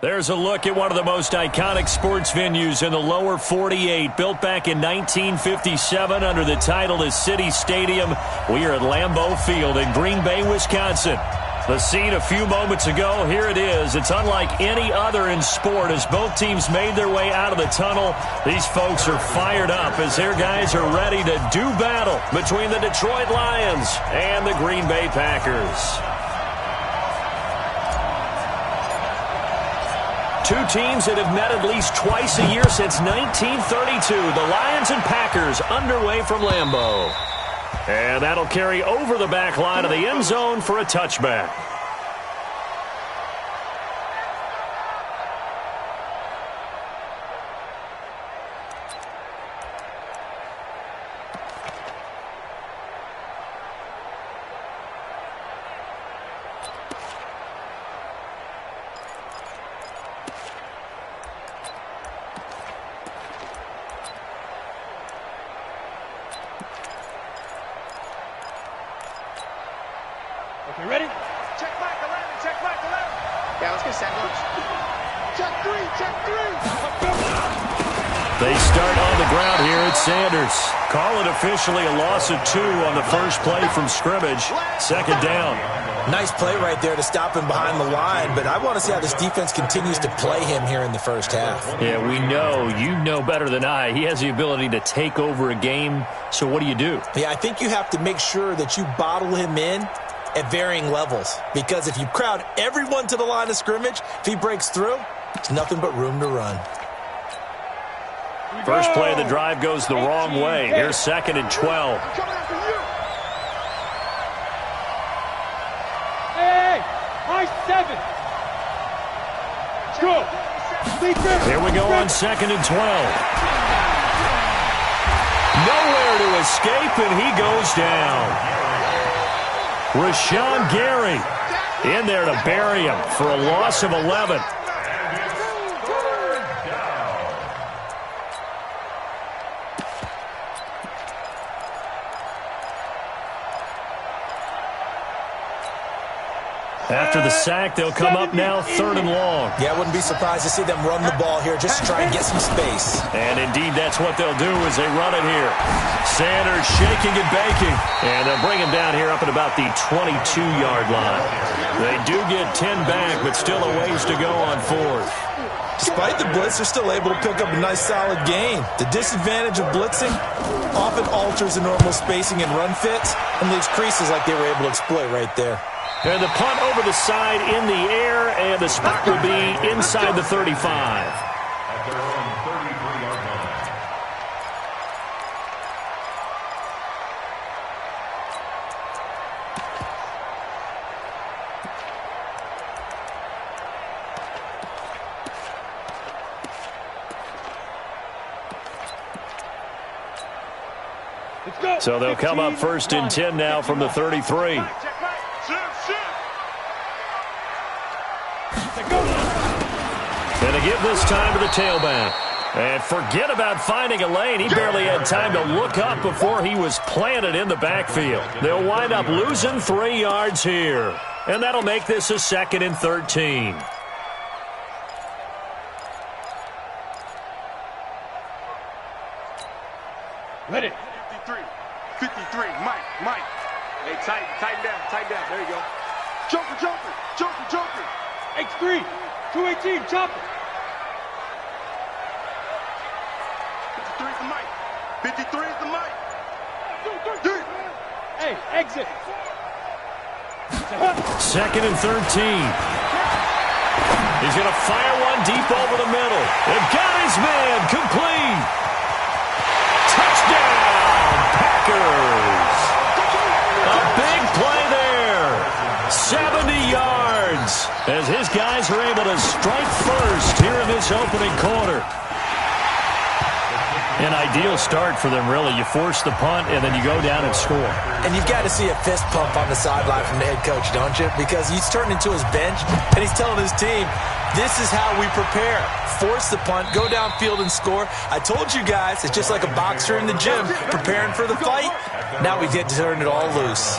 There's a look at one of the most iconic sports venues in the lower 48, built back in 1957 under the title of City Stadium. We are at Lambeau Field in Green Bay, Wisconsin. The scene a few moments ago, here it is. It's unlike any other in sport as both teams made their way out of the tunnel. These folks are fired up as their guys are ready to do battle between the Detroit Lions and the Green Bay Packers. Two teams that have met at least twice a year since 1932. The Lions and Packers underway from Lambeau. And that'll carry over the back line of the end zone for a touchback. Okay, ready? Check back 11, check back 11. Yeah, let's get sandwich. Check three. They start on the ground here at Sanders. Call it officially a loss of 2 on the first play from scrimmage. Second down. Nice play right there to stop him behind the line, but I want to see how this defense continues to play him here in the first half. Yeah, we know. You know better than I. He has the ability to take over a game, so what do you do? Yeah, I think you have to make sure that you bottle him in at varying levels, because if you crowd everyone to the line of scrimmage, if he breaks through, it's nothing but room to run. First play of the drive goes the wrong way. Here's 2nd and 12. Hey, high 7. Go. Here we go on 2nd and 12. Nowhere to escape, and he goes down. Rashawn Gary in there to bury him for a loss of 11. After the sack, they'll come up now 3rd and long. Yeah, I wouldn't be surprised to see them run the ball here just to try and get some space. And indeed, that's what they'll do as they run it here. Sanders shaking and baking. And they'll bring him down here up at about the 22-yard line. They do get 10 back, but still a ways to go on 4th. Despite the blitz, they're still able to pick up a nice solid gain. The disadvantage of blitzing often alters the normal spacing and run fits and leaves creases like they were able to exploit right there. And the punt over the side in the air, and the spot will be inside the 35. So they'll come up 1st and 10 now from the 33. And to give this time to the tailback. And forget about finding a lane. He barely had time to look up before he was planted in the backfield. They'll wind up losing 3 yards here. And that'll make this a 2nd and 13. Ready. 53, Mike. Hey, tighten down. There you go. Joker. X3, 218, chopper. 53 is the Mike. 53 is the Mike. Hey, exit. 2nd and 13. He's going to fire one deep over the middle. They've got his man complete. Touchdown, Packers. A big play there. 70 yards as his guys are able to strike first here in this opening quarter. An ideal start for them, really. You force the punt, and then you go down and score. And you've got to see a fist pump on the sideline from the head coach, don't you? Because he's turned into his bench, and he's telling his team, this is how we prepare. Force the punt, go downfield and score. I told you guys, it's just like a boxer in the gym preparing for the fight. Now we get to turn it all loose.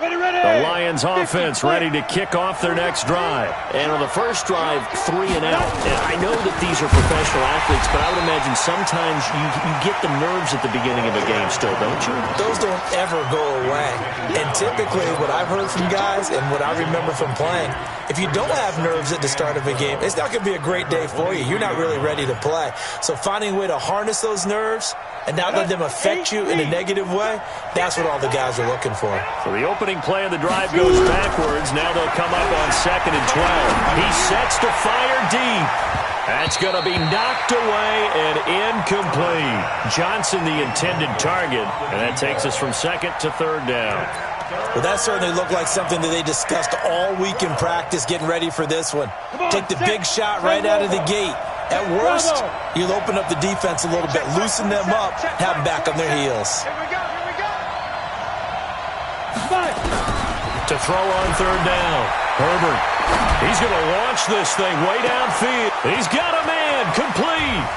Ready. The Lions Lions offense ready to kick off their next drive. And on the first drive, 3 and out. And I know that these are professional athletes, but I would imagine sometimes you get the nerves at the beginning of a game still, don't you? Those don't ever go away. And typically what I've heard from guys and what I remember from playing, if you don't have nerves at the start of a game, it's not going to be a great day for you. You're not really ready to play. So finding a way to harness those nerves and not let them affect you in a negative way, that's what all the guys are looking for. So the opening play of the drive goes backwards. Now they'll come up on 2nd and 12. He sets to fire deep. That's going to be knocked away and incomplete. Johnson, the intended target, and that takes us from 2nd to 3rd down. Well, that certainly looked like something that they discussed all week in practice, getting ready for this one. Take the big shot right out of the gate. At worst, you'll open up the defense a little bit, loosen them up, have them back on their heels. Here we go. To throw on 3rd down. Herbert. He's going to launch this thing way downfield. He's got a man. Complete.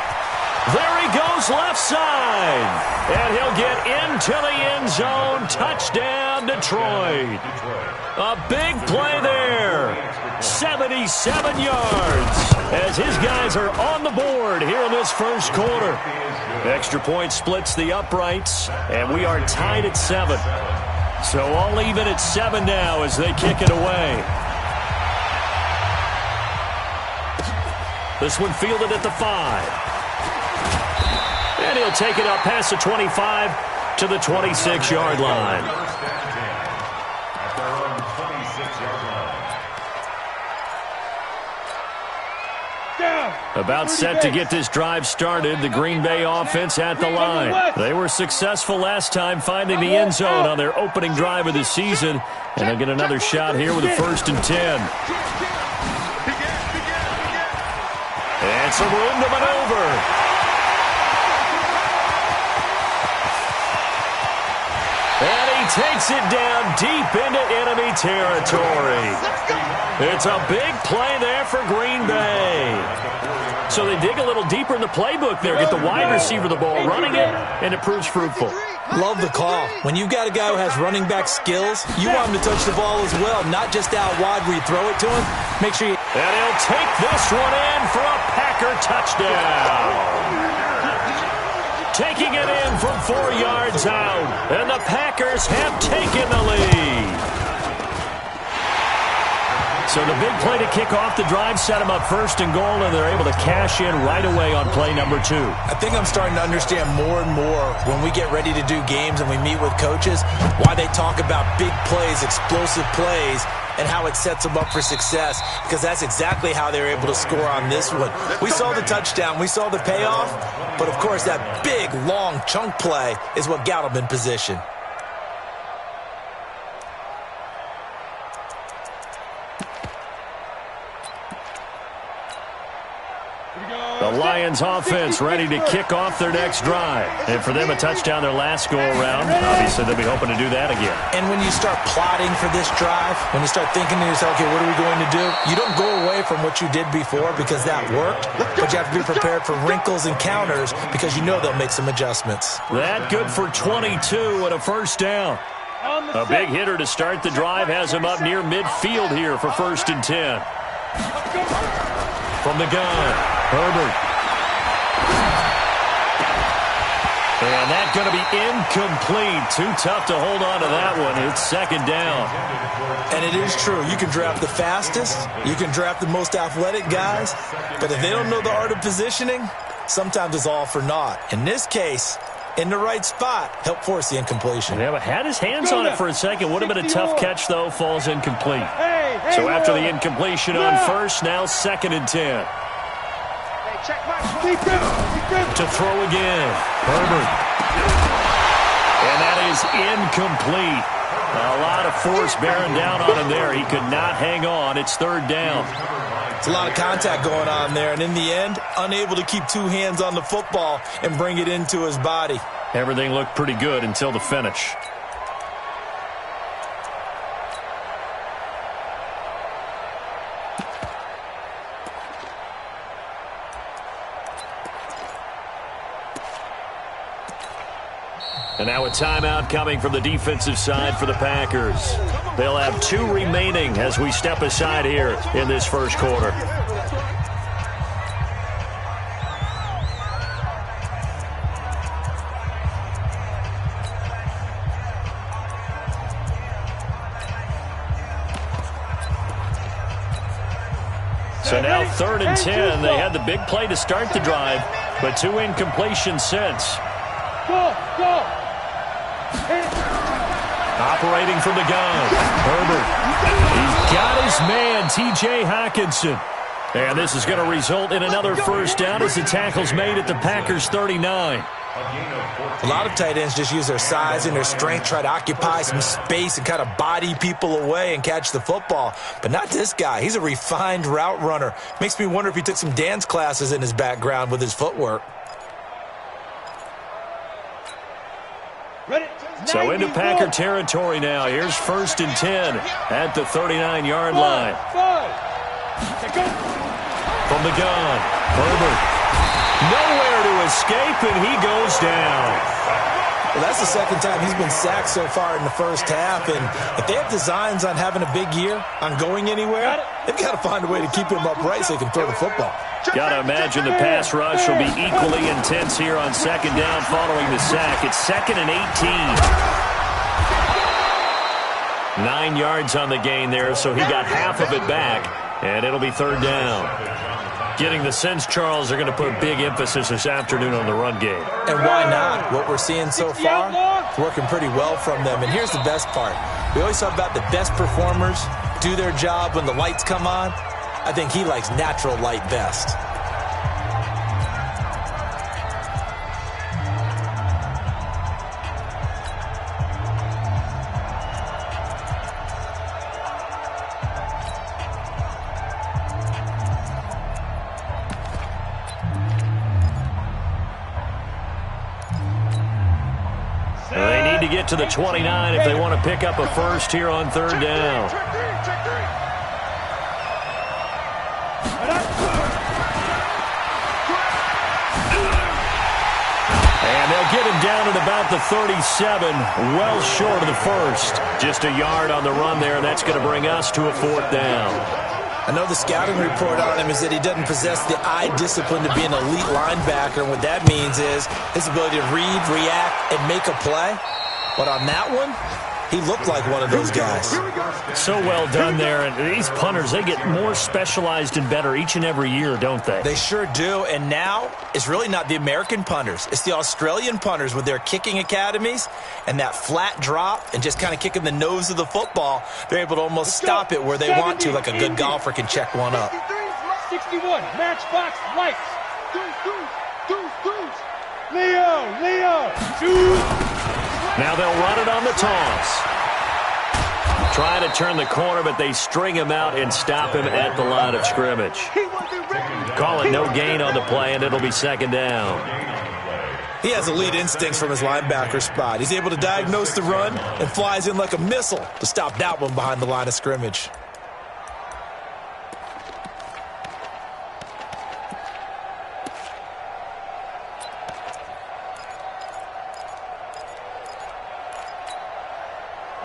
There he goes left side. And he'll get into the end zone. Touchdown, Detroit. A big play there. 77 yards as his guys are on the board here in this first quarter. Extra point splits the uprights, and we are tied at 7. So all even at 7 now as they kick it away. This one fielded at the 5. And he'll take it up past the 25 to the 26-yard line. About set to get this drive started, the Green Bay offense at the line. They were successful last time finding the end zone on their opening drive of the season, and they'll get another shot here with a 1st and 10. And some room to maneuver. And he takes it down deep into enemy territory. It's a big play there for Green Bay. So they dig a little deeper in the playbook there, get the wide receiver the ball, running it, and it proves fruitful. Love the call. When you've got a guy who has running back skills, you want him to touch the ball as well, not just out wide where you throw it to him. Make sure you... And he'll take this one in for a Packer touchdown. Taking it in from 4 yards out, and the Packers have taken the lead. So the big play to kick off the drive set them up 1st and goal, and they're able to cash in right away on play number 2. I think I'm starting to understand more and more when we get ready to do games and we meet with coaches why they talk about big plays, explosive plays, and how it sets them up for success, because that's exactly how they were able to score on this one. We saw the touchdown. We saw the payoff. But, of course, that big, long chunk play is what got them in position. The Lions offense ready to kick off their next drive. And for them, a touchdown their last go-around. Obviously, they'll be hoping to do that again. And when you start plotting for this drive, when you start thinking to yourself, okay, what are we going to do? You don't go away from what you did before because that worked, but you have to be prepared for wrinkles and counters because you know they'll make some adjustments. That good for 22 and a 1st down. A big hitter to start the drive has him up near midfield here for 1st and 10. From the gun, Herbert. And that's going to be incomplete. Too tough to hold on to that one. It's 2nd down. And it is true. You can draft the fastest. You can draft the most athletic guys. But if they don't know the art of positioning, sometimes it's all for naught. In this case, in the right spot, help force the incompletion. Yeah, but had his hands on it for a second. Would have been a tough catch, though. Falls incomplete. So after the incompletion on 1st, now 2nd and 10. To throw again. Herbert. And that is incomplete. A lot of force bearing down on him there. He could not hang on. It's 3rd down. It's a lot of contact going on there. And in the end, unable to keep 2 hands on the football and bring it into his body. Everything looked pretty good until the finish. And now a timeout coming from the defensive side for the Packers. They'll have 2 remaining as we step aside here in this first quarter. So now 3rd and 10. They had the big play to start the drive, but 2 incompletions since. Go! Operating from the gun, Herbert. He's got his man, T.J. Hockenson. And this is going to result in another first down as the tackle's made at the Packers' 39. A lot of tight ends just use their size and their strength, try to occupy some space and kind of body people away and catch the football. But not this guy. He's a refined route runner. Makes me wonder if he took some dance classes in his background with his footwork. Ready? So into Packer territory now. Here's 1st and 10 at the 39-yard line. From the gun, Herbert. Nowhere to escape, and he goes down. Well, that's the 2nd time he's been sacked so far in the first half, and if they have designs on having a big year, on going anywhere, they've got to find a way to keep him upright so he can throw the football. Got to imagine the pass rush will be equally intense here on 2nd down following the sack. It's 2nd and 18. 9 yards on the gain there, so he got half of it back, and it'll be 3rd down. Getting the sense, Charles, they're going to put big emphasis this afternoon on the run game. And why not? What we're seeing so far, it's working pretty well from them. And here's the best part. We always talk about the best performers do their job when the lights come on. I think he likes natural light best. They need to get to the 29 if they want to pick up a first here on 3rd down. And they'll get him down at about the 37, well short of the first. Just a yard on the run there, and that's going to bring us to a 4th down. I know the scouting report on him is that he doesn't possess the eye discipline to be an elite linebacker. And what that means is his ability to read, react, and make a play. But on that one, he looked like one of those guys. So well done there. And these punters, they get more specialized and better each and every year, don't they? They sure do. And now it's really not the American punters. It's the Australian punters with their kicking academies and that flat drop and just kind of kicking the nose of the football. They're able to almost stop it where they want to, like a good golfer can check one up. 61, matchbox lights. Leo, Now they'll run it on the toss. Trying to turn the corner, but they string him out and stop him at the line of scrimmage. Call it no gain on the play, and it'll be 2nd down. He has elite instincts from his linebacker spot. He's able to diagnose the run and flies in like a missile to stop that one behind the line of scrimmage.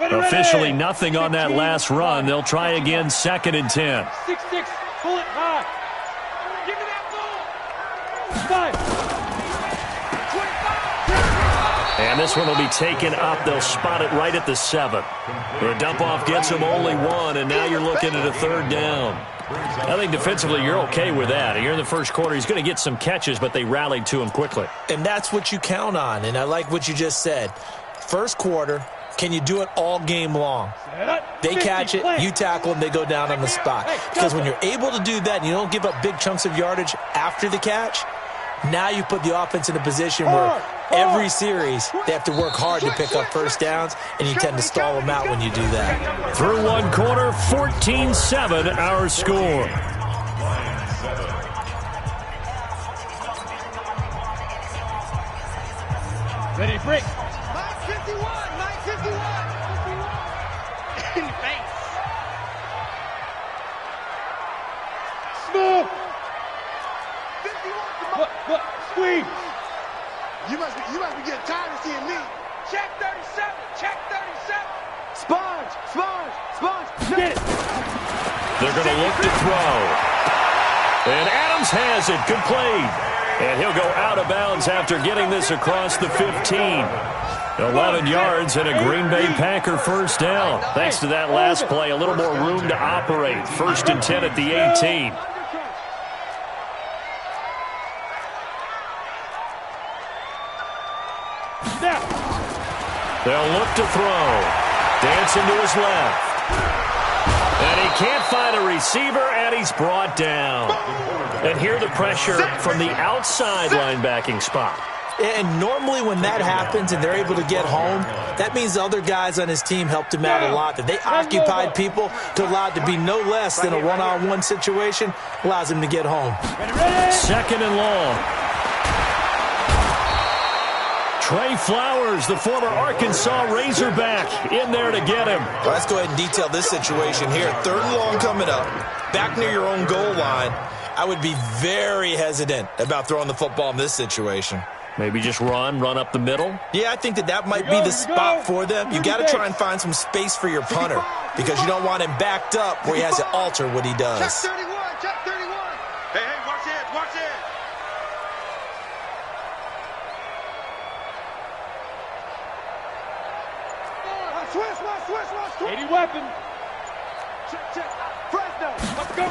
Officially nothing on that last run. They'll try again, 2nd and 10. 6-6, pull it high. Give me that ball. 5. And this one will be taken up. They'll spot it right at the 7. The dump-off gets him only 1, and now you're looking at a 3rd down. I think defensively you're okay with that. Here in the first quarter, he's going to get some catches, but they rallied to him quickly. And that's what you count on, and I like what you just said. First quarter, can you do it all game long? They catch it, you tackle them, they go down on the spot. Because when you're able to do that and you don't give up big chunks of yardage after the catch, now you put the offense in a position where every series they have to work hard to pick up first downs, and you tend to stall them out when you do that. Through one quarter, 14-7 our score. Ready, break. 951. In the face. Smooth. 51. What? Squeeze. You must be getting tired of seeing me Check 37. Check 37. Sponge. Get it. They're going to look to throw. And Adams has it, complete. And he'll go out of bounds after getting this across the 15. 11 yards and a Green Bay Packer first down. Thanks to that last play, a little more room to operate. 1st and 10 at the 18. They'll look to throw. Dancing to his left. And he can't find a receiver, and he's brought down. And here the pressure from the outside linebacking spot. And normally when that happens and they're able to get home, that means the other guys on his team helped him out a lot. That they occupied people to allow it to be no less than a one-on-one situation, allows him to get home. 2nd and long. Trey Flowers, the former Arkansas Razorback, in there to get him. Well, let's go ahead and detail this situation here. 3rd and long coming up, back near your own goal line. I would be very hesitant about throwing the football in this situation. Maybe just run up the middle. Yeah, I think that might be the spot for them. You got to try and find some space for your punter because you don't want him backed up where he has to alter what he does. Check 31. Check 31. Hey, watch it. Watch it. Switch. 80 weapon. Check. Fresno. Let's go.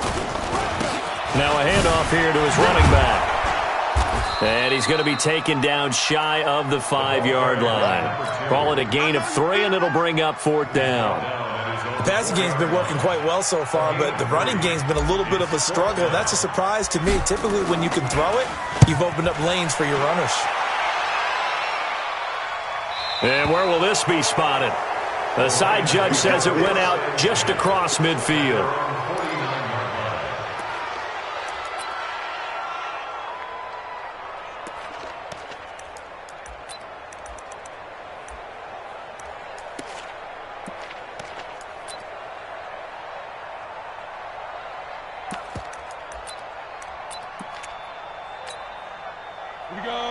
Now a handoff here to his running back. And he's going to be taken down shy of the 5-yard line. Call it a gain of 3, and it'll bring up 4th down. The passing game's been working quite well so far, but the running game's been a little bit of a struggle, and that's a surprise to me. Typically, when you can throw it, you've opened up lanes for your runners. And where will this be spotted? The side judge says it went out just across midfield.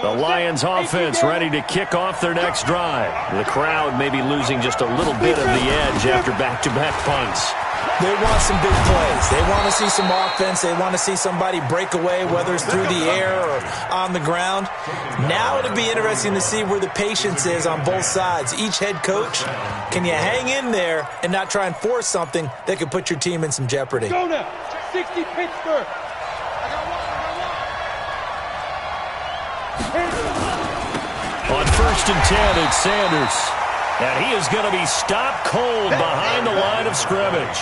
The Lions offense ready to kick off their next drive. The crowd may be losing just a little bit of the edge after back-to-back punts. They want some big plays. They want to see some offense. They want to see somebody break away, whether it's through the air or on the ground. Now it'll be interesting to see where the patience is on both sides. Each head coach, can you hang in there and not try and force something that could put your team in some jeopardy? Go now. 60 Pittsburgh. On 1st and 10, it's Sanders. And he is going to be stopped cold behind the line of scrimmage.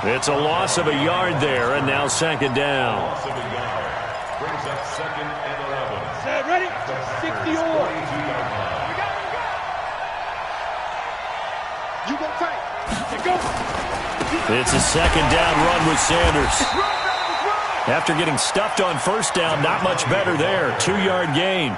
It's a loss of a yard there, and now 2nd down. Brings up 2nd and 11. Set, ready? 60 on. You go tight. Go. It's a 2nd down run with Sanders. After getting stuffed on 1st down, not much better there. 2-yard gain.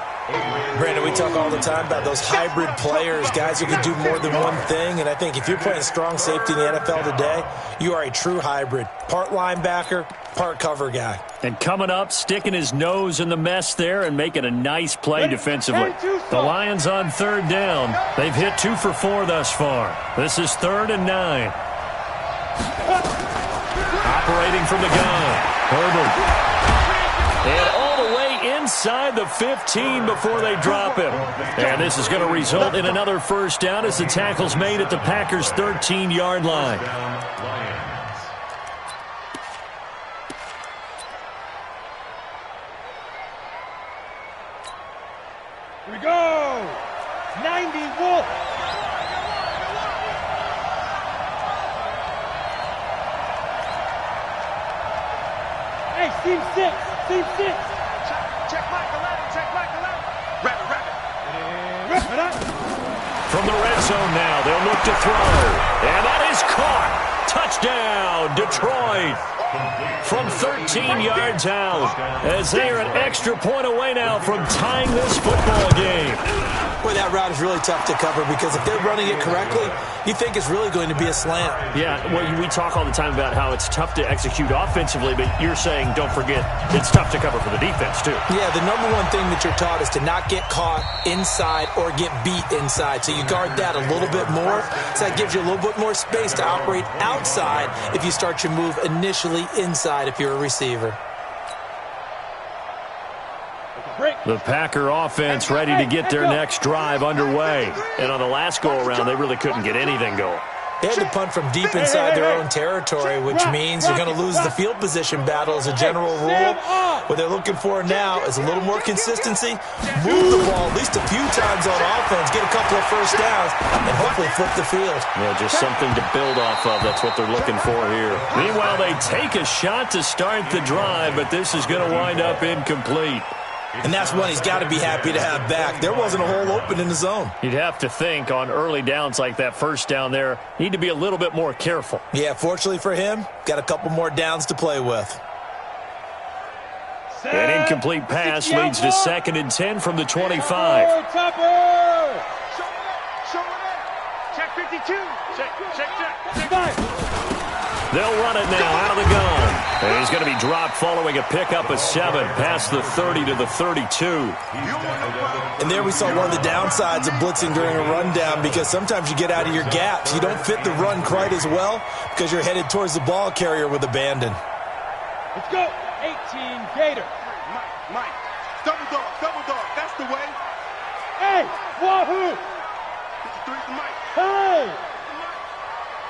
Brandon, we talk all the time about those hybrid players, guys who can do more than one thing, and I think if you're playing strong safety in the NFL today, you are a true hybrid. Part linebacker, part cover guy. And coming up, sticking his nose in the mess there and making a nice play defensively. The Lions on 3rd down. They've hit 2 for 4 thus far. This is 3rd and 9. Operating from the gun, Herbert. And all the way inside the 15 before they drop him. And this is going to result in another 1st down as the tackle's made at the Packers' 13-yard line. Here we go. 90 Wolf. Hey, team 6. Team 6. Check Mike 11. Check Mike 11. Rabbit. From the red zone now, they'll look to throw. And that is caught. Touchdown, Detroit. From 13 yards out, as they are an extra point away now from tying this football game. Boy, that route is really tough to cover because if they're running it correctly, you think it's really going to be a slant. Yeah, well, we talk all the time about how it's tough to execute offensively, but you're saying, don't forget, it's tough to cover for the defense, too. Yeah, the number one thing that you're taught is to not get caught inside or get beat inside. So you guard that a little bit more. So that gives you a little bit more space to operate outside if you start your move initially inside if you're a receiver. The Packer offense ready to get their next drive underway. And on the last go-around, they really couldn't get anything going. They had to punt from deep inside their own territory, which means you're going to lose the field position battle as a general rule. What they're looking for now is a little more consistency, move the ball at least a few times on offense, get a couple of first downs, and hopefully flip the field. Yeah, just something to build off of. That's what they're looking for here. Meanwhile, they take a shot to start the drive, but this is going to wind up incomplete. And that's one he's got to be happy to have back. There wasn't a hole open in the zone. You'd have to think on early downs like that first down there, need to be a little bit more careful. Yeah, fortunately for him, got a couple more downs to play with. An incomplete pass leads to 2nd and 10 from the 25. Show it in. Check 52. Check. They'll run it now out of the gun. And he's going to be dropped following a pickup of 7 past the 30 to the 32. And there we saw one of the downsides of blitzing during a rundown because sometimes you get out of your gaps. You don't fit the run quite as well because you're headed towards the ball carrier with abandon. Let's go. 18 Gator. Mike. Double dog. That's the way. Hey, wahoo. 53's the Mike. Hey.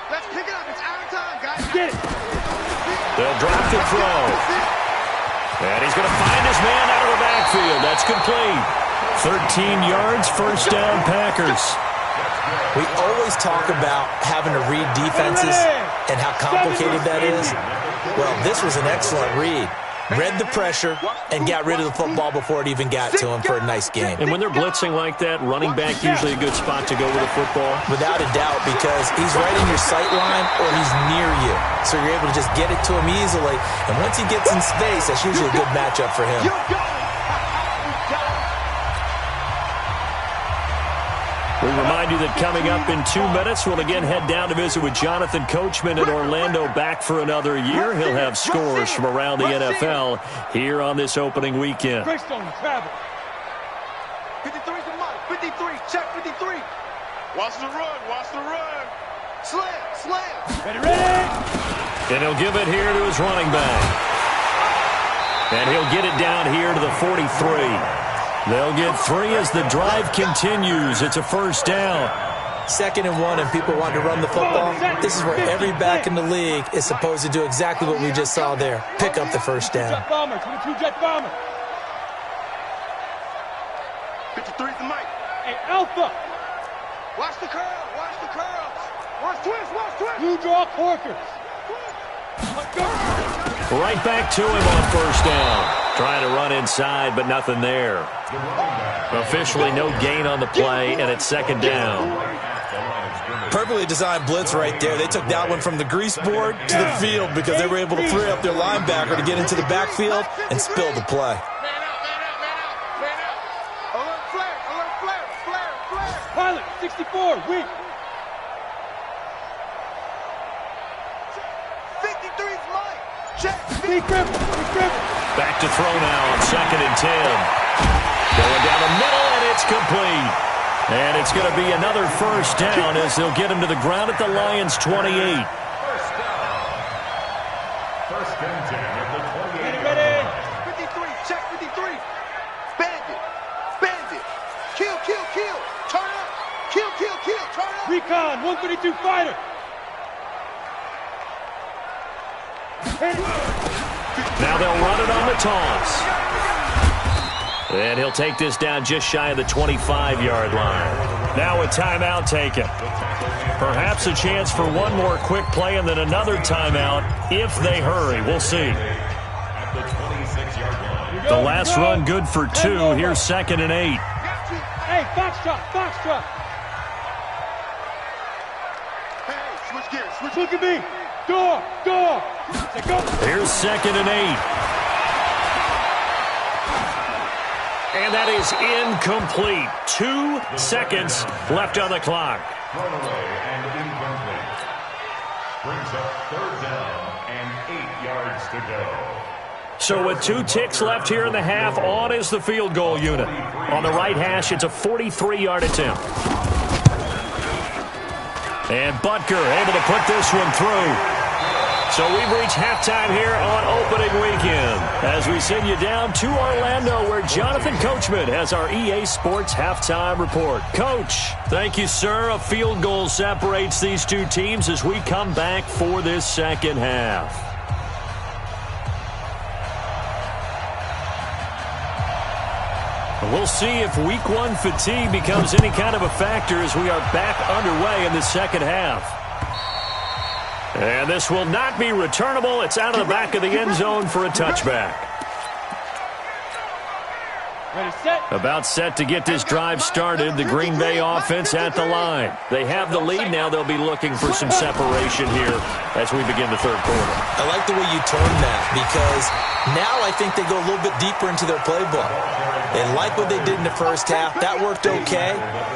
Let's pick it up. It's out of time, guys. Get it. They'll drop the throw. And he's going to find his man out of the backfield. That's complete. 13 yards, first down, Packers. We always talk about having to read defenses and how complicated that is. Well, this was an excellent read. Read the pressure and got rid of the football before it even got to him for a nice game. And when they're blitzing like that, running back usually a good spot to go with a football. Without a doubt, because he's right in your sight line or he's near you. So you're able to just get it to him easily. And once he gets in space, that's usually a good matchup for him. We remind you that coming up in 2 minutes, we'll again head down to visit with Jonathan Coachman in Orlando, back for another year. He'll have scores from around the NFL here on this opening weekend. Greystone travel. 53's the Mike. 53. Check 53. Watch the run. Slam. Ready. And he'll give it here to his running back. And he'll get it down here to the 43. They'll get 3 as the drive continues. It's a first down. 2nd and 1 and people want to run the football. This is where every back in the league is supposed to do exactly what we just saw there. Pick up the first down. Jet bomber. 22 jet bomber. 53's the Mike. Hey, Alpha. Watch the curls. Watch twist. You draw corkers. Right back to him on first down. Trying to run inside, but nothing there. Officially no gain on the play, and it's 2nd down. Perfectly designed blitz right there. They took that one from the grease board to the field because they were able to free up their linebacker to get into the backfield and spill the play. Man out. Alert flare. Pilot, 64, weak. 53's Mike. Check. Big grip. Back to throw now on 2nd and 10. Going down the middle, and it's complete. And it's going to be another first down as they'll get him to the ground at the Lions' 28. First and 10 at the 28. Ready. 53. Check 53. Bandit. Kill. Turn up. Kill. Turn up. Recon, 132 fighter. Now they'll run it on the toss. And he'll take this down just shy of the 25-yard line. Now a timeout taken. Perhaps a chance for one more quick play and then another timeout if they hurry. We'll see. At the 26-yard line. The last run good for 2. Here's 2nd and 8. Hey, foxtrot. Hey, switch gears. Look at me. Go. Here's 2nd and 8. And that is incomplete. 2 seconds left on the clock. Thrown away and incomplete. Brings up 3rd down and 8 yards to go. So with 2 ticks left here in the half, on is the field goal unit. On the right hash, it's a 43-yard attempt. And Butker able to put this one through. So we've reached halftime here on opening weekend as we send you down to Orlando where Jonathan Coachman has our EA Sports halftime report. Coach, thank you, sir. A field goal separates these 2 teams as we come back for this second half. We'll see if week 1 fatigue becomes any kind of a factor as we are back underway in the second half. And this will not be returnable. It's out of the back of the end zone for a touchback. Ready, set. About set to get this drive started. The Green Bay offense at the line. They have the lead now. They'll be looking for some separation here as we begin the third quarter. I like the way you turned that because now I think they go a little bit deeper into their playbook. They like what they did in the first half. That worked okay.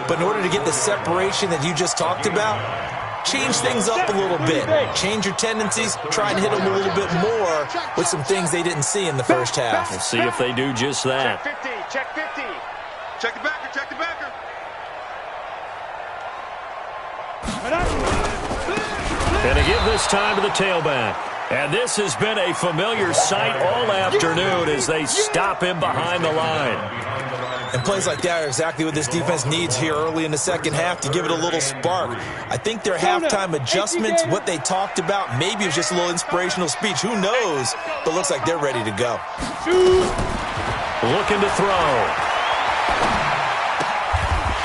But in order to get the separation that you just talked about, change things up a little bit. Change your tendencies. Try and hit them a little bit more with some things they didn't see in the first half. We'll see if they do just that. Check 50. Check 50. Check the backer. Check the backer. And to give this time to the tailback. And this has been a familiar sight all afternoon as they stop him behind the line. And plays like that are exactly what this defense needs here early in the second half to give it a little spark. I think their halftime adjustments, what they talked about, maybe it was just a little inspirational speech. Who knows? But looks like they're ready to go. Looking to throw.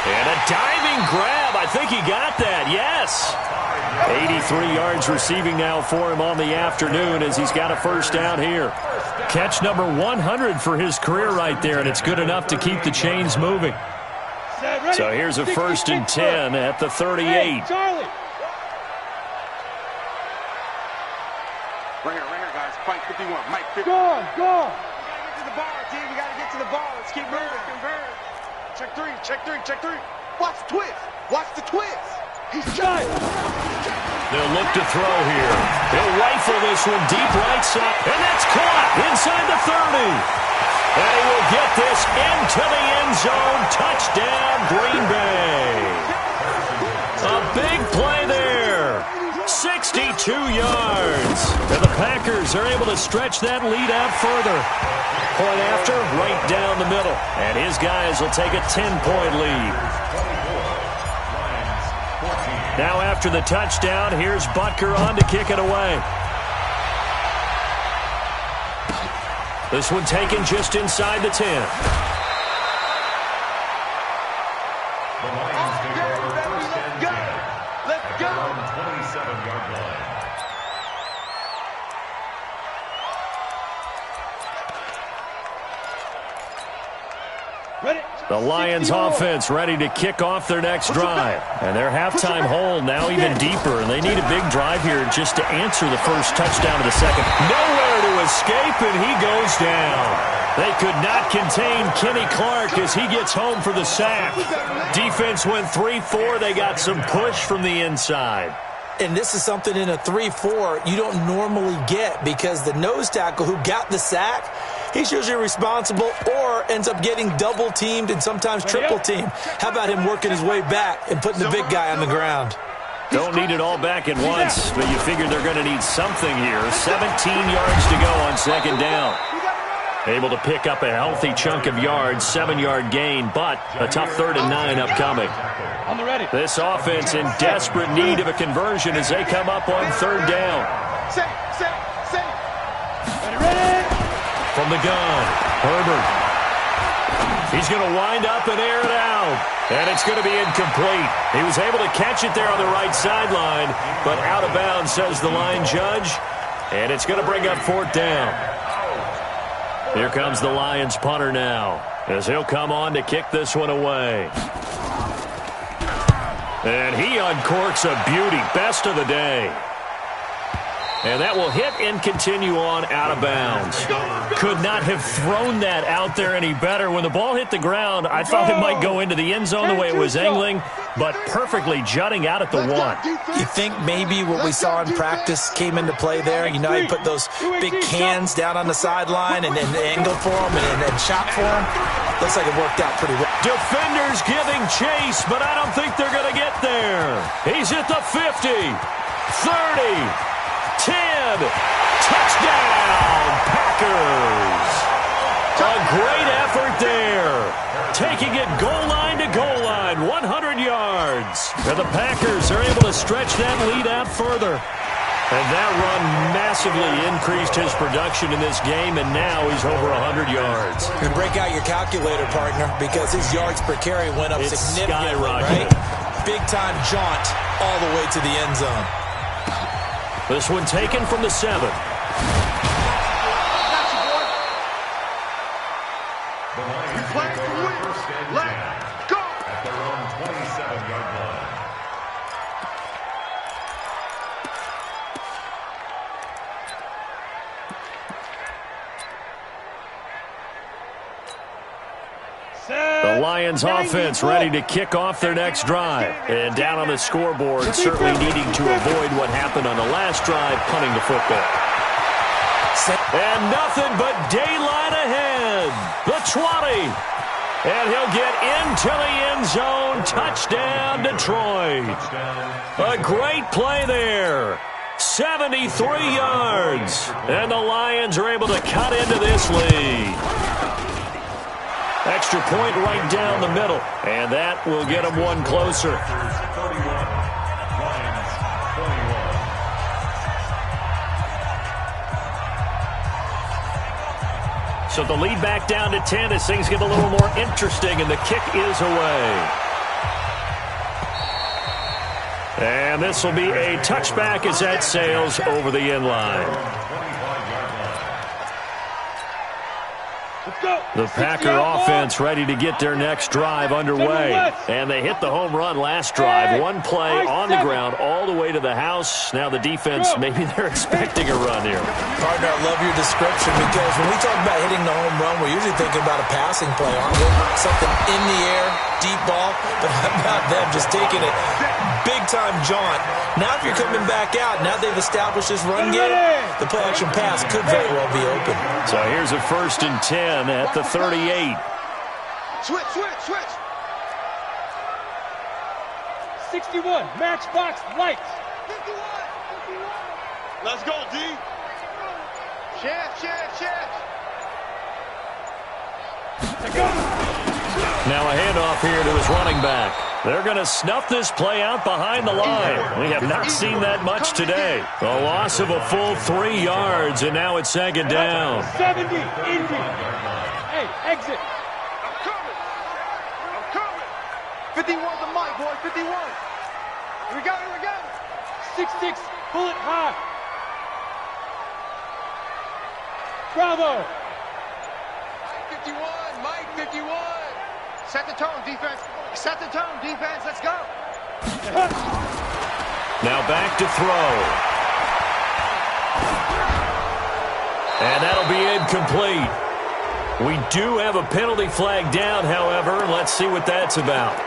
And a diving grab. I think he got that. Yes. 83 yards receiving now for him on the afternoon as he's got a first down here. Catch number 100 for his career right there, and it's good enough to keep the chains moving. So here's a 1st and 10 at the 38. Hey, Charlie. Right here, guys. Fight 51. Mike 50. Go on. We gotta get to the ball, team. We gotta get to the ball. Let's keep moving. Convert. Check 3. Check 3. Check 3. Watch the twist. Watch the twist. He's shot. They'll look to throw here. He'll rifle this one deep right side, and that's caught inside the 30. And he will get this into the end zone. Touchdown, Green Bay. A big play there. 62 yards. And the Packers are able to stretch that lead out further. Point after, right down the middle. And his guys will take a 10-point lead. Now after the touchdown, here's Butker on to kick it away. This one taken just inside the 10. The Lions take over 1st and 10. Let's go. 27-yard line. Ready. The Lions offense ready to kick off their next drive. And their halftime hole now even deeper. And they need a big drive here just to answer the first touchdown of the second. Nowhere to escape, and he goes down. They could not contain Kenny Clark as he gets home for the sack. Defense went 3-4. They got some push from the inside. And this is something in a 3-4 you don't normally get because the nose tackle who got the sack, he's usually responsible or ends up getting double-teamed and sometimes triple-teamed. How about him working his way back and putting the big guy on the ground? Don't need it all back at once, but you figure they're going to need something here. 17 yards to go on second down. Able to pick up a healthy chunk of yards, 7-yard gain, but a tough 3rd and 9 upcoming. On the ready. This offense in desperate need of a conversion as they come up on 3rd down. Set. Ready. From the gun, Herbert. He's going to wind up and air it out. And it's going to be incomplete. He was able to catch it there on the right sideline, but out of bounds, says the line judge. And it's going to bring up 4th down. Here comes the Lions punter now as he'll come on to kick this one away. And he uncorks a beauty. Best of the day. And that will hit and continue on out of bounds. Could not have thrown that out there any better. When the ball hit the ground, I thought it might go into the end zone the way it was angling, but perfectly jutting out at the 1. You think maybe what we saw in practice came into play there? You know, he put those big cans down on the sideline and angle for them and chop for them. Looks like it worked out pretty well. Defenders giving chase, but I don't think they're going to get there. He's at the 50, 30, 10, touchdown, Packers. A great effort there. Taking it goal line to goal line, 100 yards. And the Packers are able to stretch that lead out further. And that run massively increased his production in this game, and now he's over 100 yards. You can break out your calculator, partner, because his yards per carry went up significantly, right? Big-time jaunt all the way to the end zone. This one taken from the 7. The Lions take over first and 10 at their own 27-yard line. The Lions offense ready to kick off their next drive. And down on the scoreboard, certainly needing to avoid what happened on the last drive, punting the football. And nothing but daylight ahead. The 20. And he'll get into the end zone. Touchdown, Detroit. A great play there. 73 yards. And the Lions are able to cut into this lead. Extra point right down the middle. And that will get them one closer. 31, Lions 21. So the lead back down to 10 as things get a little more interesting, and the kick is away. And this will be a touchback as that sails over the end line. The Packer offense ready to get their next drive underway. And they hit the home run last drive. One play on the ground all the way to the house. Now the defense, maybe they're expecting a run here. Partner, I love your description because when we talk about hitting the home run, we're usually thinking about a passing play, aren't we? Something in the air, deep ball. But how about them just taking it big-time jaunt? Now if you're coming back out, now they've established this run game, the play-action pass could very well be open. So here's a 1st and 10 at the 38. Switch. 61, matchbox lights. 51. Let's go, D. Chance. Now a handoff here to his running back. They're going to snuff this play out behind the line. We have not seen that much today. A loss of a full 3 yards, and now it's 2nd down. 70, Indy. Hey, exit. I'm coming. 51 the mic, boy. 51. Here we go. 6-6, bullet high. Bravo. Mike 51. Set the tone, defense. Let's go. Now back to throw. And that'll be incomplete. We do have a penalty flag down, however. Let's see what that's about.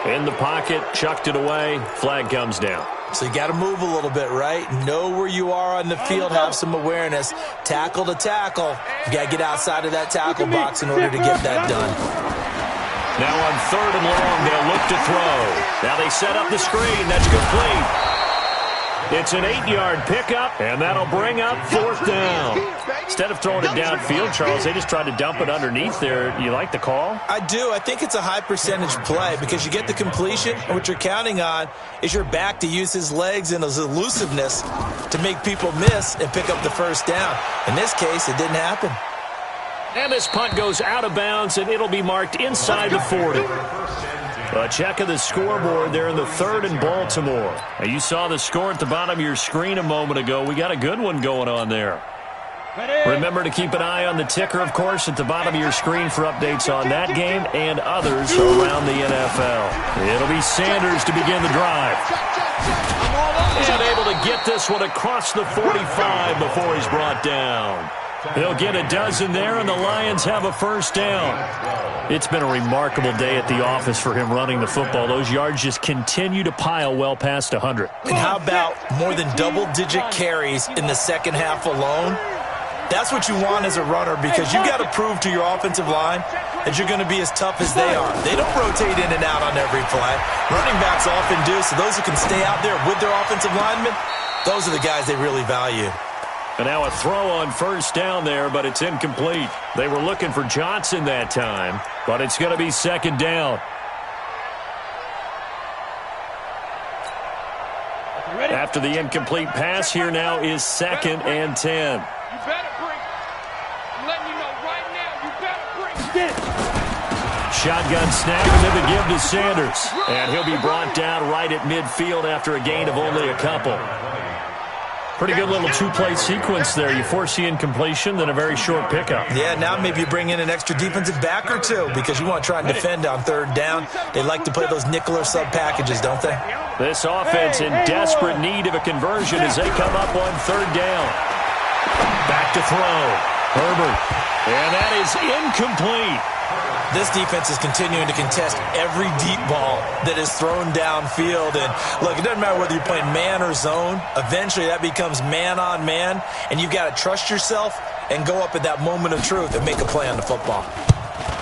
In the pocket, chucked it away. Flag comes down. So you got to move a little bit, right? Know where you are on the field, have some awareness. Tackle to tackle. You got to get outside of that tackle box in order to get that done. Now on 3rd and long, they'll look to throw. Now they set up the screen. That's complete. It's an 8-yard pickup, and that'll bring up 4th down. Instead of throwing it downfield, Charles, they just tried to dump it underneath there. You like the call? I do. I think it's a high-percentage play because you get the completion, and what you're counting on is your back to use his legs and his elusiveness to make people miss and pick up the 1st down. In this case, it didn't happen. And this punt goes out of bounds, and it'll be marked inside the 40. A check of the scoreboard there in the 3rd and Baltimore. Now, you saw the score at the bottom of your screen a moment ago. We got a good one going on there. Remember to keep an eye on the ticker, of course, at the bottom of your screen for updates on that game and others around the NFL. It'll be Sanders to begin the drive. And able to get this one across the 45 before he's brought down. He'll get a dozen there, and the Lions have a first down. It's been a remarkable day at the office for him running the football. Those yards just continue to pile well past 100. And how about more than double-digit carries in the second half alone? That's what you want as a runner, because you've got to prove to your offensive line that you're going to be as tough as they are. They don't rotate in and out on every play. Running backs often do, so those who can stay out there with their offensive linemen, those are the guys they really value. And now a throw on first down there, but it's incomplete. They were looking for Johnson that time, but it's going to be second down. After the incomplete pass, here now is 2nd and 10. You better bring. I'm letting you know right now, you better bring. Get it. Shotgun snap, and then the give to Sanders. And he'll be brought down right at midfield after a gain of only a couple. Pretty good little two-play sequence there. You force the incompletion, then a very short pickup. Yeah, now maybe you bring in an extra defensive back or two because you want to try and defend on third down. They like to play those nickel or sub packages, don't they? This offense in desperate need of a conversion as they come up on third down. Back to throw. Herbert. And that is incomplete. This defense is continuing to contest every deep ball that is thrown downfield. And, look, it doesn't matter whether you're playing man or zone. Eventually, that becomes man-on-man, and you've got to trust yourself and go up at that moment of truth and make a play on the football.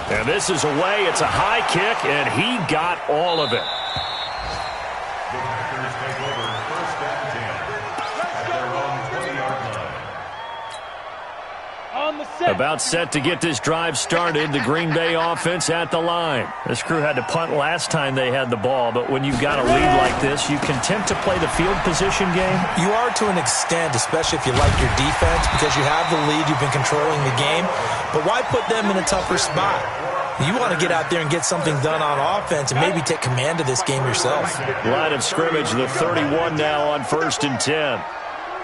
And this is away. It's a high kick, and he got all of it. The Packers take over 1st and 10 at their own 20-yard line. On the set. About set to get this drive started, the Green Bay offense at the line. This crew had to punt last time they had the ball, but when you've got a lead like this, you content to play the field position game? You are to an extent, especially if you like your defense, because you have the lead, you've been controlling the game. But why put them in a tougher spot? You want to get out there and get something done on offense and maybe take command of this game yourself. Line of scrimmage, the 31 now on 1st and 10.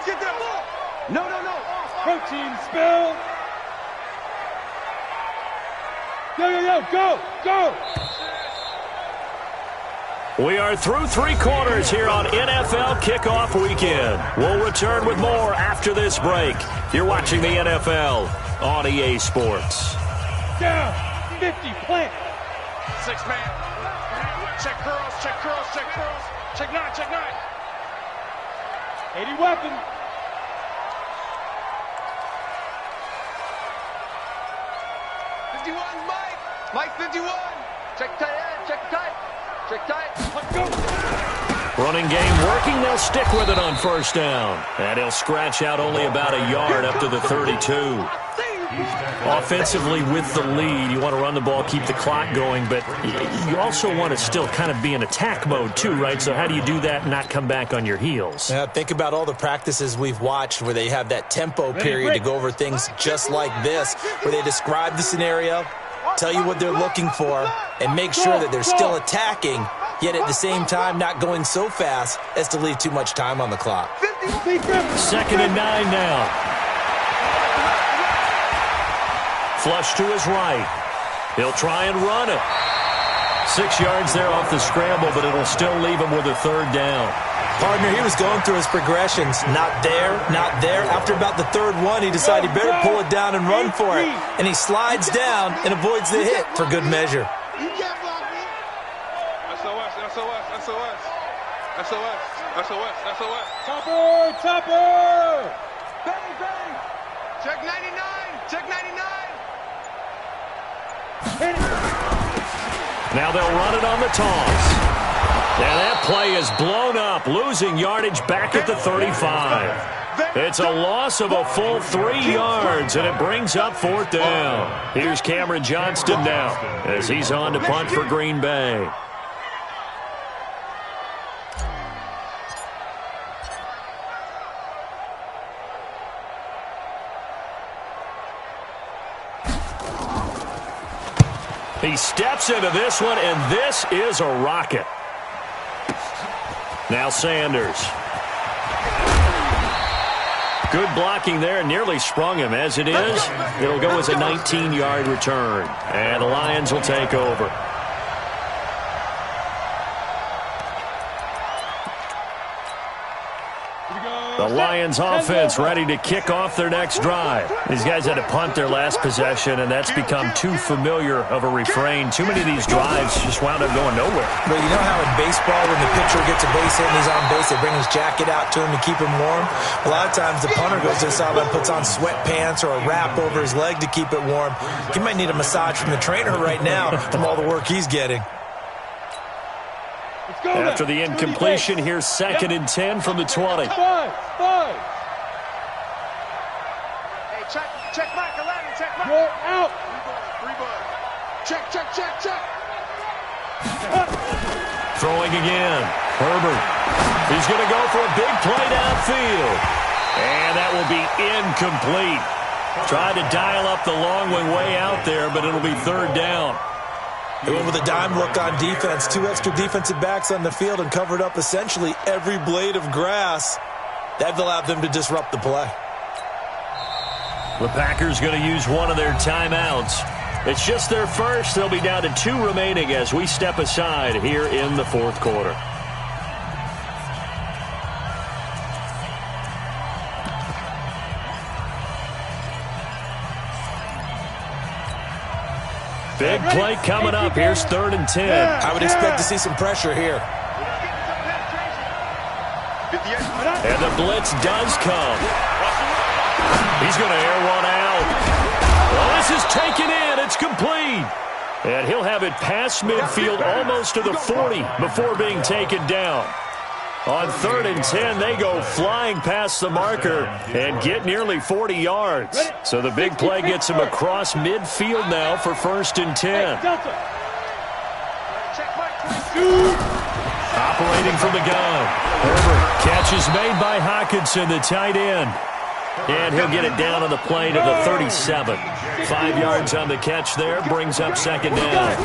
Get that ball. No. Protein spill. Go. We are through 3 quarters here on NFL Kickoff Weekend. We'll return with more after this break. You're watching the NFL on EA Sports. Down. 50. Plant. 6-man. Check curls. Check 9. 80 weapon. Mike 51. Check tight end. Check tight. Let's go. Running game working. They'll stick with it on first down. And he'll scratch out only about a yard up to the 32. Offensively with the lead, you want to run the ball, keep the clock going, but you also want to still kind of be in attack mode too, right? So how do you do that and not come back on your heels? Yeah, think about all the practices we've watched where they have that tempo period to go over things just like this, where they describe the scenario, tell you what they're looking for, and make sure that they're still attacking, yet at the same time not going so fast as to leave too much time on the clock. 2nd and 9 now. Flush to his right. He'll try and run it. 6 yards there off the scramble, but it'll still leave him with a third down. Partner, he was going through his progressions. Not there. After about the third one, he decided he better pull it down and run for it. And he slides down and avoids the hit for good measure. You can't block me. Topper. Bang. Check 99. Now they'll run it on the toss. And that play is blown up, losing yardage back at the 35. It's a loss of a full 3 yards, and it brings up 4th down. Here's Cameron Johnston now as he's on to punt for Green Bay. He steps into this one, and this is a rocket. Now Sanders. Good blocking there, nearly sprung him. As it is, it'll go as a 19-yard return. And the Lions will take over. The Lions offense ready to kick off their next drive. These guys had to punt their last possession, and that's become too familiar of a refrain. Too many of these drives just wound up going nowhere. But you know how in baseball, when the pitcher gets a base hit and he's on base, they bring his jacket out to him to keep him warm? A lot of times the punter goes to the sideline, puts on sweatpants or a wrap over his leg to keep it warm. He might need a massage from the trainer right now from all the work he's getting. After the incompletion, here's 2nd and 10 from the 20. Hey, check Mike 11, check Mike. Go out. Three ball. Check. Throwing again. Herbert. He's going to go for a big play downfield. And that will be incomplete. Tried to dial up the long way out there, but it'll be 3rd down. They went with a dime look on defense. 2 extra defensive backs on the field and covered up essentially every blade of grass. That allowed them to disrupt the play. The Packers going to use one of their timeouts. It's just their first. They'll be down to 2 remaining as we step aside here in the 4th quarter. Big play coming up. Here's 3rd and 10. I would expect to see some pressure here. And the blitz does come. He's going to air one out. Well, this is taken in. It's complete. And he'll have it past midfield almost to the 40 before being taken down. On 3rd and 10, they go flying past the marker and get nearly 40 yards. So the big play gets him across midfield now for 1st and 10. Operating from the gun. Herbert. Catch is made by Hockenson, the tight end. And he'll get it down on the play to the 37. 5 yards on the catch there. Brings up 2nd down.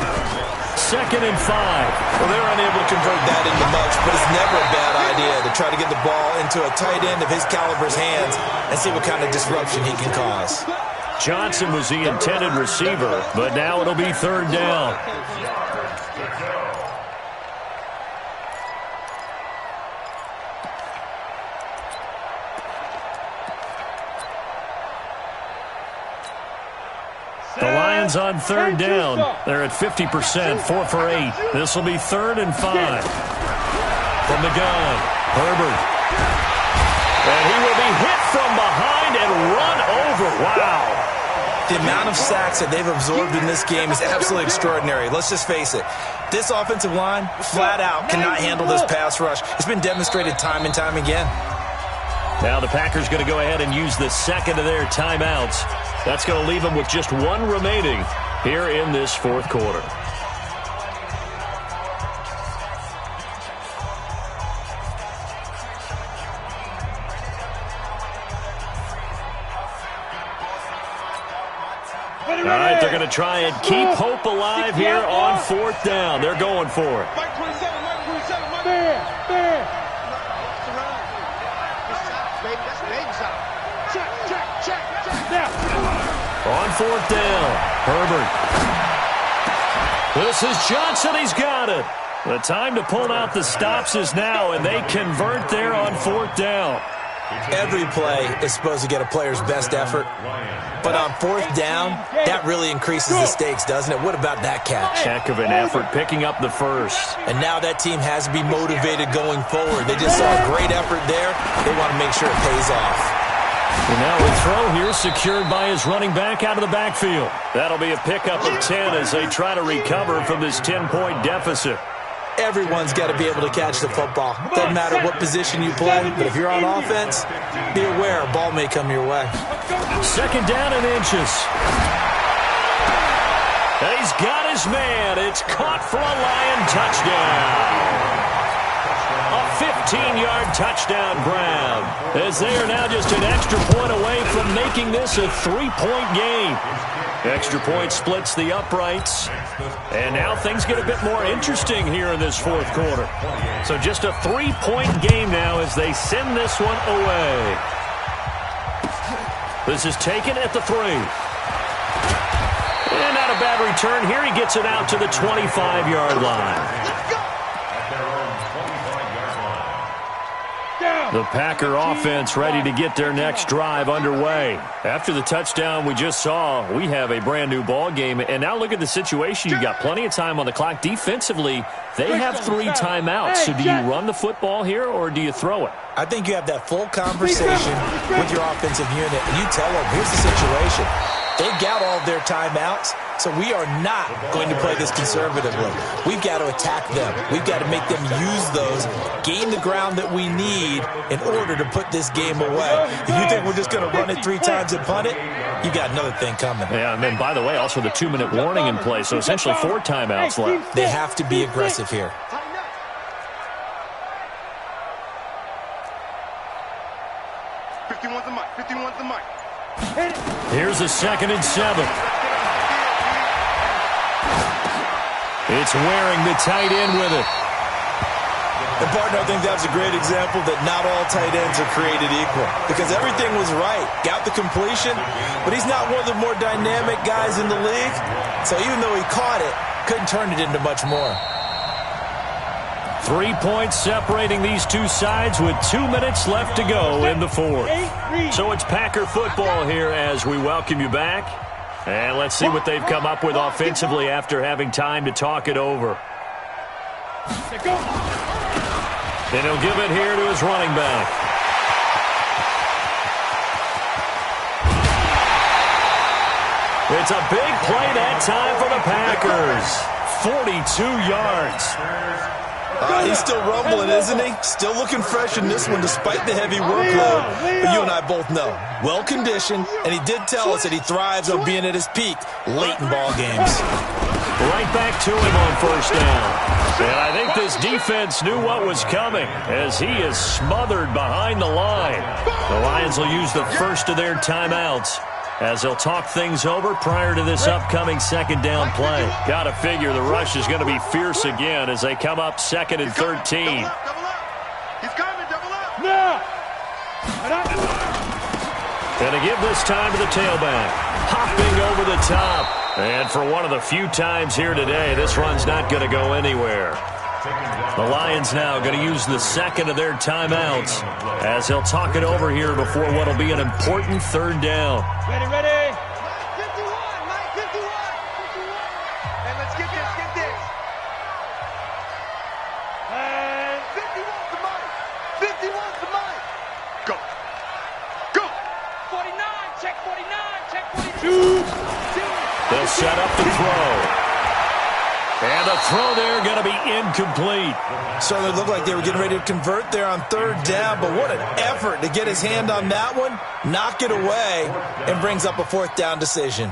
2nd and 5. Well, they're unable to convert that into much, but it's never a bad idea to try to get the ball into a tight end of his caliber's hands and see what kind of disruption he can cause. Johnson was the intended receiver, but now it'll be 3rd down. The Lions on 3rd down. They're at 50%, 4 for 8. This will be 3rd and 5. From the gun, Herbert. And he will be hit from behind and run over. Wow. The amount of sacks that they've absorbed in this game is absolutely extraordinary. Let's just face it. This offensive line, flat out, cannot handle this pass rush. It's been demonstrated time and time again. Now the Packers going to go ahead and use the 2nd of their timeouts. That's going to leave them with just 1 remaining here in this 4th quarter. All right, they're going to try and keep hope alive here on 4th down. They're going for it. On 4th down, Herbert. This is Johnson. He's got it. The time to pull out the stops is now, and they convert there on 4th down. Every play is supposed to get a player's best effort, but on 4th down, that really increases the stakes, doesn't it? What about that catch? Heck of an effort, picking up the first. And now that team has to be motivated going forward. They just saw a great effort there. They want to make sure it pays off. And now a throw here secured by his running back out of the backfield. That'll be a pickup of 10 as they try to recover from this 10-point deficit. Everyone's got to be able to catch the football. Doesn't matter what position you play, but if you're on offense, be aware a ball may come your way. 2nd down and inches. And he's got his man. It's caught for a Lion touchdown. A 15-yard touchdown grab, as they are now just an extra point away from making this a 3-point game. Extra point splits the uprights, and now things get a bit more interesting here in this 4th quarter. So just a 3-point game now as they send this one away. This is taken at the 3. And not a bad return here. He gets it out to the 25-yard line. The Packer offense ready to get their next drive underway. After the touchdown we just saw, we have a brand-new ball game. And now look at the situation. You've got plenty of time on the clock. Defensively, they have 3 timeouts. So do you run the football here or do you throw it? I think you have that full conversation with your offensive unit, and you tell them, here's the situation. They've got all of their timeouts, so we are not going to play this conservatively. We've got to attack them. We've got to make them use those, gain the ground that we need in order to put this game away. If you think we're just going to run it 3 times and punt it, you got another thing coming. Yeah, and then, by the way, also the 2-minute warning in play, so essentially 4 timeouts left. They have to be aggressive here. 51's the mic. 51's the mic. Here's a 2nd and 7. It's Waring, the tight end, with it. And, partner, I think that's a great example that not all tight ends are created equal. Because everything was right. Got the completion, but he's not one of the more dynamic guys in the league. So even though he caught it, couldn't turn it into much more. 3 points separating these two sides with 2 minutes left to go in the 4th. So it's Packer football here as we welcome you back. And let's see what they've come up with offensively after having time to talk it over. And he'll give it here to his running back. It's a big play that time for the Packers. 42 yards. He's still rumbling, isn't he? Still looking fresh in this one despite the heavy workload. But you and I both know, well-conditioned, and he did tell us that he thrives on being at his peak late in ball games. Right back to him on 1st down. And I think this defense knew what was coming as he is smothered behind the line. The Lions will use the first of their timeouts as they'll talk things over prior to this upcoming 2nd down play. Got to figure the rush is going to be fierce again as they come up 2nd and 13. Double up. He's coming, double up. No. And to give this time to the tailback. Hopping over the top. And for one of the few times here today, this run's not going to go anywhere. The Lions now going to use the 2nd of their timeouts as they'll talk it over here before what will be an important 3rd down. Ready. Mike 51, Mike 51. And let's get this. And 51's the mic. 51's the mic. Go. 49, check 42. They'll set up the throw. And the throw there going to be incomplete. Certainly looked like they were getting ready to convert there on 3rd down, but what an effort to get his hand on that one, knock it away, and brings up a 4th down decision.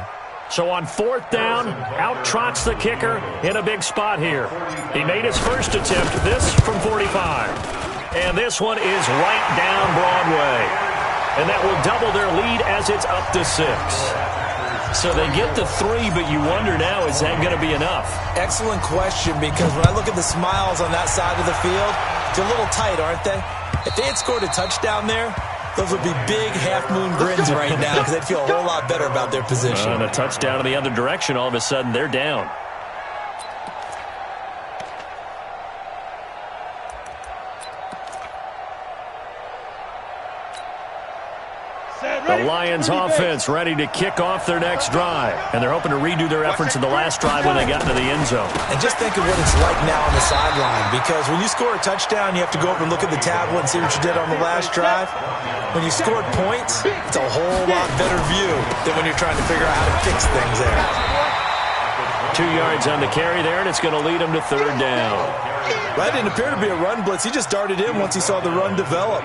So on 4th down, out trots the kicker in a big spot here. He made his first attempt, this from 45. And this one is right down Broadway. And that will double their lead as it's up to 6. So they get the 3, but you wonder now, is that going to be enough? Excellent question, because when I look at the smiles on that side of the field, they're a little tight, aren't they? If they had scored a touchdown there, those would be big half-moon grins right now because they'd feel a whole lot better about their position. And a touchdown in the other direction, all of a sudden they're down. The Lions offense ready to kick off their next drive. And they're hoping to redo their efforts in the last drive when they got into the end zone. And just think of what it's like now on the sideline, because when you score a touchdown, you have to go over and look at the tablet and see what you did on the last drive. When you scored points, it's a whole lot better view than when you're trying to figure out how to fix things there. 2 yards on the carry there, and it's going to lead them to 3rd down. That didn't appear to be a run blitz. He just darted in once he saw the run develop.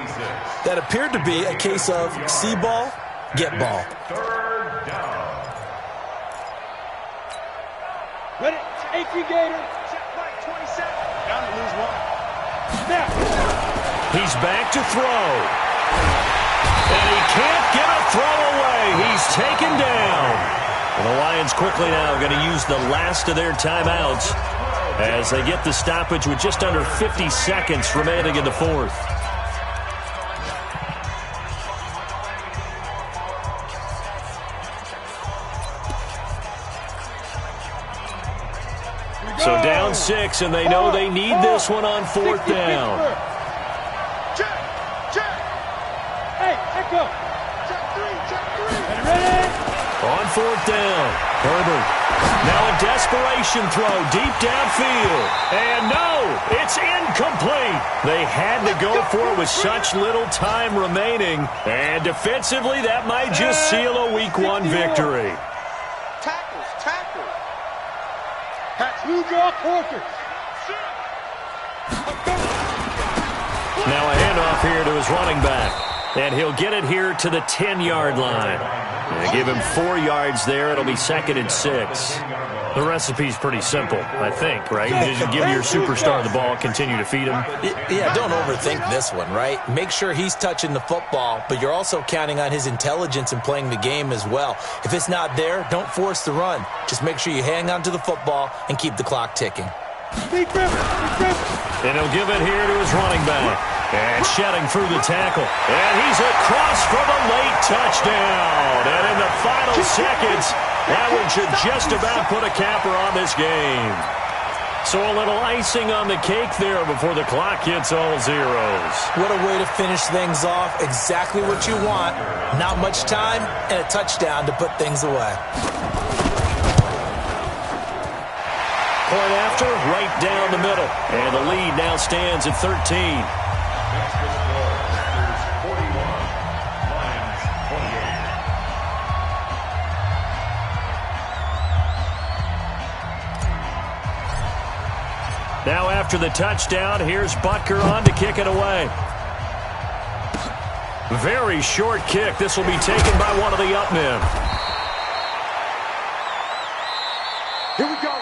That appeared to be a case of see ball, get ball. 3rd down. Ready, AP Gator. Check Mike 27. Down to lose 1. Now. He's back to throw. And he can't get a throw away. He's taken down. And the Lions quickly now going to use the last of their timeouts as they get the stoppage with just under 50 seconds remaining in the 4th. So down 6, and they know they need this one on 4th down. Check, check. Hey, echo. Check 3. Ready? On 4th down, Herbert. Now a desperation throw deep downfield. And no, it's incomplete. They had to go for it with such little time remaining. And defensively, that might just seal a Week 1 victory. Tackles. Who's your quarter? Now a handoff here to his running back. And he'll get it here to the 10-yard line. And give him 4 yards there. It'll be 2nd and 6. The recipe's pretty simple, I think, right? Just give your superstar the ball, continue to feed him. Yeah, don't overthink this one, right? Make sure he's touching the football, but you're also counting on his intelligence in playing the game as well. If it's not there, don't force the run. Just make sure you hang on to the football and keep the clock ticking. And he'll give it here to his running back. And shedding through the tackle. And he's across for the late touchdown. And in the final seconds, that one should just about put a capper on this game. So a little icing on the cake there before the clock hits all zeros. What a way to finish things off. Exactly what you want. Not much time and a touchdown to put things away. Point after, right down the middle. And the lead now stands at 13. Next to score, Packers 41, Lions 28. Now after the touchdown, here's Butker on to kick it away. Very short kick. This will be taken by one of the up men. Here we go.